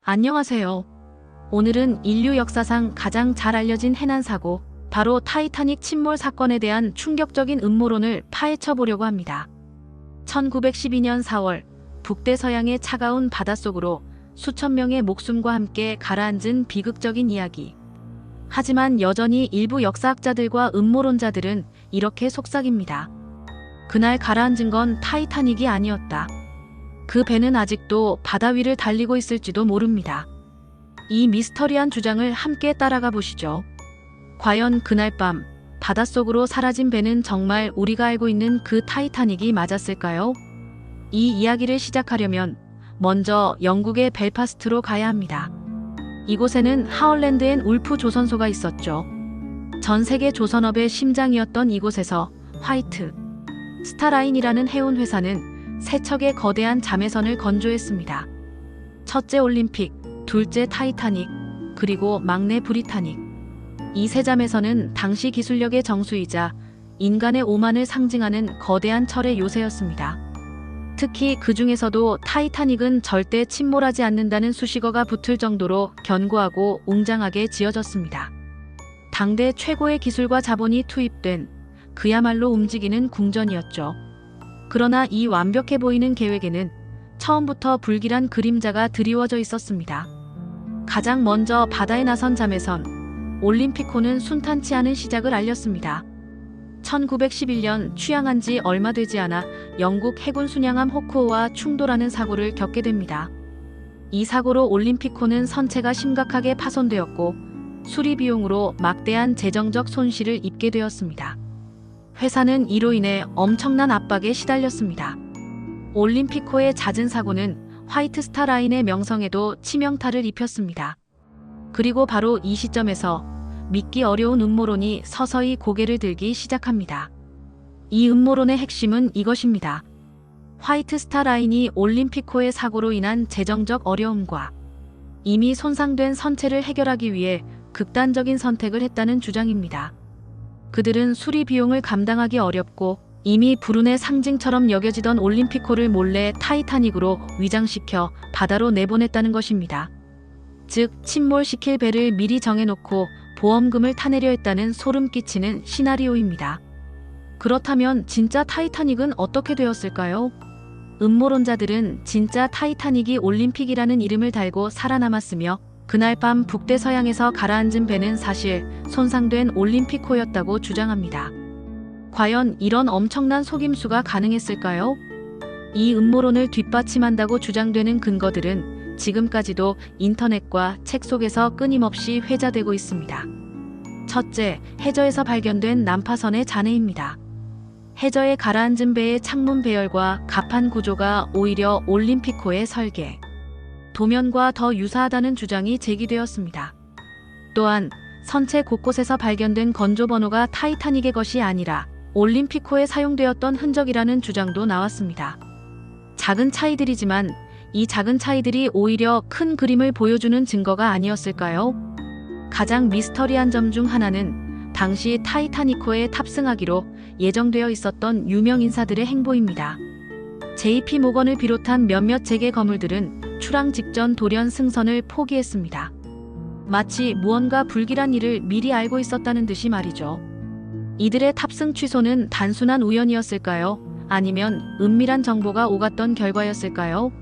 안녕하세요. 오늘은 인류 역사상 가장 잘 알려진 해난사고, 바로 타이타닉 침몰 사건에 대한 충격적인 음모론을 파헤쳐 보려고 합니다. 1912년 4월, 북대서양의 차가운 바닷속으로 수천 명의 목숨과 함께 가라앉은 비극적인 이야기. 하지만 여전히 일부 역사학자들과 음모론자들은 이렇게 속삭입니다. 그날 가라앉은 건 타이타닉이 아니었다. 그 배는 아직도 바다 위를 달리고 있을지도 모릅니다. 이 미스터리한 주장을 함께 따라가 보시죠. 과연 그날 밤 바닷속으로 사라진 배는 정말 우리가 알고 있는 그 타이타닉이 맞았을까요? 이 이야기를 시작하려면 먼저 영국의 벨파스트로 가야 합니다. 이곳에는 하얼랜드 앤 울프 조선소가 있었죠. 전 세계 조선업의 심장이었던 이곳에서 화이트 스타라인이라는 해운 회사는 세 척의 거대한 자매선을 건조했습니다. 첫째 올림픽, 둘째 타이타닉, 그리고 막내 브리타닉. 이 세 자매선은 당시 기술력의 정수이자 인간의 오만을 상징하는 거대한 철의 요새였습니다. 특히 그 중에서도 타이타닉은 절대 침몰하지 않는다는 수식어가 붙을 정도로 견고하고 웅장하게 지어졌습니다. 당대 최고의 기술과 자본이 투입된 그야말로 움직이는 궁전이었죠. 그러나 이 완벽해 보이는 계획에는 처음부터 불길한 그림자가 드리워져 있었습니다. 가장 먼저 바다에 나선 자매선 올림피코는 순탄치 않은 시작을 알렸습니다. 1911년 취항한 지 얼마 되지 않아 영국 해군 순양함 호크호와 충돌하는 사고를 겪게 됩니다. 이 사고로 올림피코는 선체가 심각하게 파손되었고 수리 비용으로 막대한 재정적 손실을 입게 되었습니다. 회사는 이로 인해 엄청난 압박에 시달렸습니다. 올림피코의 잦은 사고는 화이트 스타 라인의 명성에도 치명타를 입혔습니다. 그리고 바로 이 시점에서 믿기 어려운 음모론이 서서히 고개를 들기 시작합니다. 이 음모론의 핵심은 이것입니다. 화이트 스타 라인이 올림피코의 사고로 인한 재정적 어려움과 이미 손상된 선체를 해결하기 위해 극단적인 선택을 했다는 주장입니다. 그들은 수리 비용을 감당하기 어렵고 이미 불운의 상징처럼 여겨지던 올림피코를 몰래 타이타닉으로 위장시켜 바다로 내보냈다는 것입니다. 즉, 침몰시킬 배를 미리 정해놓고 보험금을 타내려 했다는 소름 끼치는 시나리오입니다. 그렇다면 진짜 타이타닉은 어떻게 되었을까요? 음모론자들은 진짜 타이타닉이 올림픽이라는 이름을 달고 살아남았으며 그날 밤 북대서양에서 가라앉은 배는 사실 손상된 올림피코였다고 주장합니다. 과연 이런 엄청난 속임수가 가능했을까요? 이 음모론을 뒷받침한다고 주장되는 근거들은 지금까지도 인터넷과 책 속에서 끊임없이 회자되고 있습니다. 첫째, 해저에서 발견된 난파선의 잔해입니다. 해저에 가라앉은 배의 창문 배열과 갑판 구조가 오히려 올림피코의 설계, 도면과 더 유사하다는 주장이 제기되었습니다. 또한 선체 곳곳에서 발견된 건조 번호가 타이타닉의 것이 아니라 올림피코에 사용되었던 흔적이라는 주장도 나왔습니다. 작은 차이들이지만 이 작은 차이들이 오히려 큰 그림을 보여주는 증거가 아니었을까요? 가장 미스터리한 점 중 하나는 당시 타이타닉호에 탑승하기로 예정되어 있었던 유명 인사들의 행보입니다. JP 모건을 비롯한 몇몇 재계 거물들은 출항 직전 돌연 승선을 포기했습니다. 마치 무언가 불길한 일을 미리 알고 있었다는 듯이 말이죠. 이들의 탑승 취소는 단순한 우연이었을까요? 아니면 은밀한 정보가 오갔던 결과였을까요?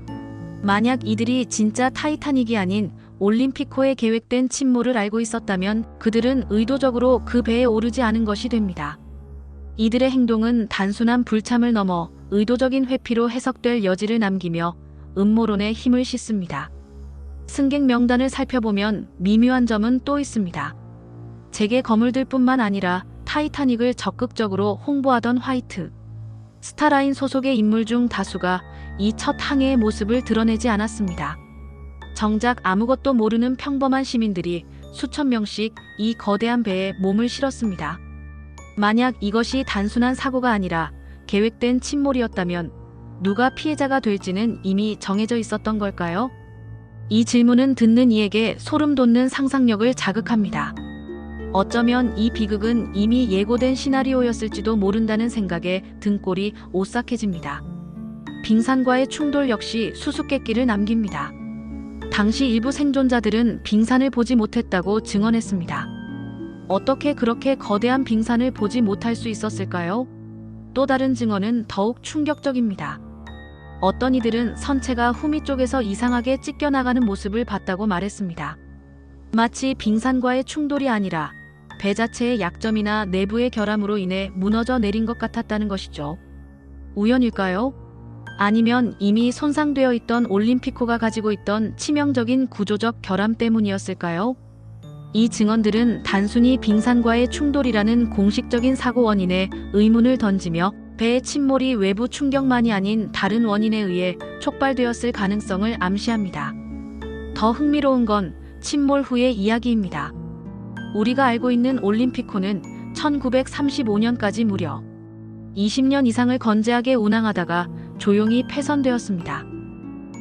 만약 이들이 진짜 타이타닉이 아닌 올림피코에 계획된 침몰을 알고 있었다면 그들은 의도적으로 그 배에 오르지 않은 것이 됩니다. 이들의 행동은 단순한 불참을 넘어 의도적인 회피로 해석될 여지를 남기며 음모론에 힘을 싣습니다. 승객 명단을 살펴보면 미묘한 점은 또 있습니다. 재계 거물들뿐만 아니라 타이타닉을 적극적으로 홍보하던 화이트 스타라인 소속의 인물 중 다수가 이 첫 항해의 모습을 드러내지 않았습니다. 정작 아무것도 모르는 평범한 시민들이 수천 명씩 이 거대한 배에 몸을 실었습니다. 만약 이것이 단순한 사고가 아니라 계획된 침몰이었다면 누가 피해자가 될지는 이미 정해져 있었던 걸까요? 이 질문은 듣는 이에게 소름 돋는 상상력을 자극합니다. 어쩌면 이 비극은 이미 예고된 시나리오였을지도 모른다는 생각에 등골이 오싹해집니다. 빙산과의 충돌 역시 수수께끼를 남깁니다. 당시 일부 생존자들은 빙산을 보지 못했다고 증언했습니다. 어떻게 그렇게 거대한 빙산을 보지 못할 수 있었을까요? 또 다른 증언은 더욱 충격적입니다. 어떤 이들은 선체가 후미 쪽에서 이상하게 찢겨나가는 모습을 봤다고 말했습니다. 마치 빙산과의 충돌이 아니라 배 자체의 약점이나 내부의 결함으로 인해 무너져 내린 것 같았다는 것이죠. 우연일까요? 아니면 이미 손상되어 있던 올림피코가 가지고 있던 치명적인 구조적 결함 때문이었을까요? 이 증언들은 단순히 빙산과의 충돌이라는 공식적인 사고 원인에 의문을 던지며 배의 침몰이 외부 충격만이 아닌 다른 원인에 의해 촉발되었을 가능성을 암시합니다. 더 흥미로운 건 침몰 후의 이야기입니다. 우리가 알고 있는 올림피코는 1935년까지 무려 20년 이상을 건재하게 운항하다가 조용히 폐선되었습니다.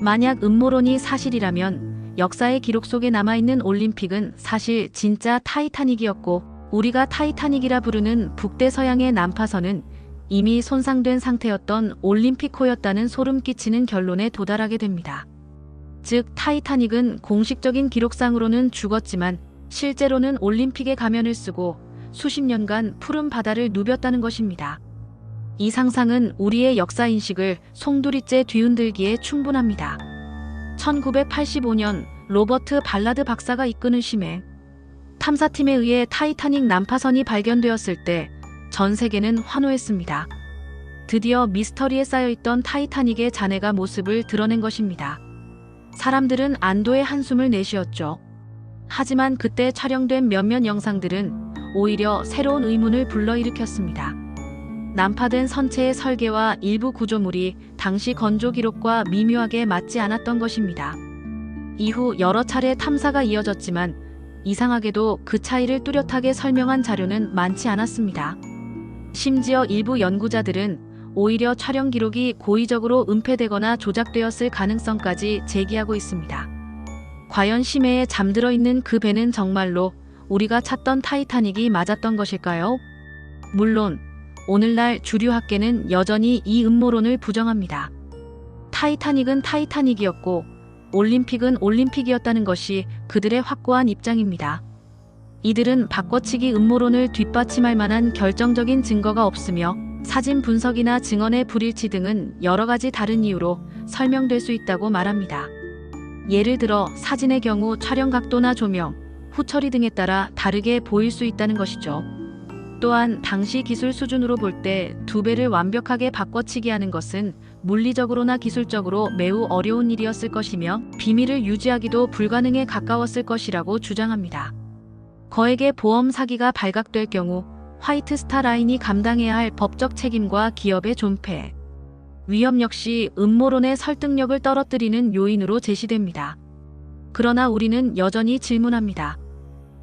만약 음모론이 사실이라면 역사의 기록 속에 남아있는 올림픽은 사실 진짜 타이타닉이었고, 우리가 타이타닉이라 부르는 북대서양의 난파선은 이미 손상된 상태였던 올림피코였다는 소름 끼치는 결론에 도달하게 됩니다. 즉, 타이타닉은 공식적인 기록상으로는 죽었지만 실제로는 올림픽의 가면을 쓰고 수십 년간 푸른 바다를 누볐다는 것입니다. 이 상상은 우리의 역사인식을 송두리째 뒤흔들기에 충분합니다. 1985년 로버트 발라드 박사가 이끄는 심해 탐사팀에 의해 타이타닉 난파선이 발견되었을 때 전 세계는 환호했습니다. 드디어 미스터리에 쌓여있던 타이타닉의 잔해가 모습을 드러낸 것입니다. 사람들은 안도의 한숨을 내쉬었죠. 하지만 그때 촬영된 몇몇 영상들은 오히려 새로운 의문을 불러일으켰습니다. 난파된 선체의 설계와 일부 구조물이 당시 건조 기록과 미묘하게 맞지 않았던 것입니다. 이후 여러 차례 탐사가 이어졌지만 이상하게도 그 차이를 뚜렷하게 설명한 자료는 많지 않았습니다. 심지어 일부 연구자들은 오히려 촬영 기록이 고의적으로 은폐되거나 조작되었을 가능성까지 제기하고 있습니다. 과연 심해에 잠들어 있는 그 배는 정말로 우리가 찾던 타이타닉이 맞았던 것일까요? 물론 오늘날 주류 학계는 여전히 이 음모론을 부정합니다. 타이타닉은 타이타닉이었고 올림픽은 올림픽이었다는 것이 그들의 확고한 입장입니다. 이들은 바꿔치기 음모론을 뒷받침할 만한 결정적인 증거가 없으며 사진 분석이나 증언의 불일치 등은 여러 가지 다른 이유로 설명될 수 있다고 말합니다. 예를 들어 사진의 경우 촬영 각도나 조명, 후처리 등에 따라 다르게 보일 수 있다는 것이죠. 또한 당시 기술 수준으로 볼 때 두 배를 완벽하게 바꿔치기 하는 것은 물리적으로나 기술적으로 매우 어려운 일이었을 것이며 비밀을 유지하기도 불가능에 가까웠을 것이라고 주장합니다. 거액의 보험 사기가 발각될 경우 화이트 스타 라인이 감당해야 할 법적 책임과 기업의 존폐, 위험 역시 음모론의 설득력을 떨어뜨리는 요인으로 제시됩니다. 그러나 우리는 여전히 질문합니다.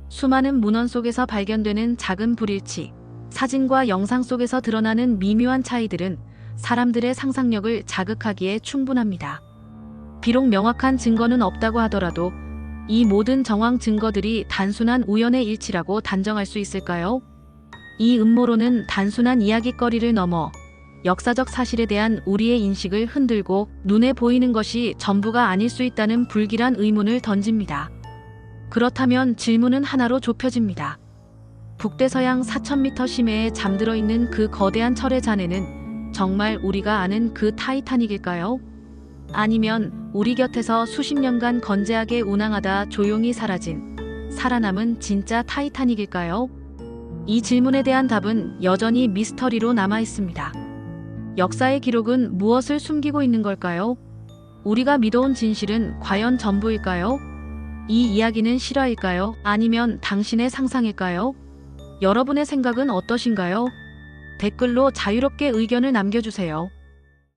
수많은 문헌 속에서 발견되는 작은 불일치, 사진과 영상 속에서 드러나는 미묘한 차이들은 사람들의 상상력을 자극하기에 충분합니다. 비록 명확한 증거는 없다고 하더라도 이 모든 정황 증거들이 단순한 우연의 일치라고 단정할 수 있을까요? 이 음모론은 단순한 이야깃거리를 넘어 역사적 사실에 대한 우리의 인식을 흔들고 눈에 보이는 것이 전부가 아닐 수 있다는 불길한 의문을 던집니다. 그렇다면 질문은 하나로 좁혀집니다. 북대서양 4000m 심해에 잠들어 있는 그 거대한 철의 잔해는 정말 우리가 아는 그 타이타닉일까요? 아니면 우리 곁에서 수십 년간 건재하게 운항하다 조용히 사라진, 살아남은 진짜 타이타닉일까요? 이 질문에 대한 답은 여전히 미스터리로 남아 있습니다. 역사의 기록은 무엇을 숨기고 있는 걸까요? 우리가 믿어온 진실은 과연 전부일까요? 이 이야기는 실화일까요? 아니면 당신의 상상일까요? 여러분의 생각은 어떠신가요? 댓글로 자유롭게 의견을 남겨주세요.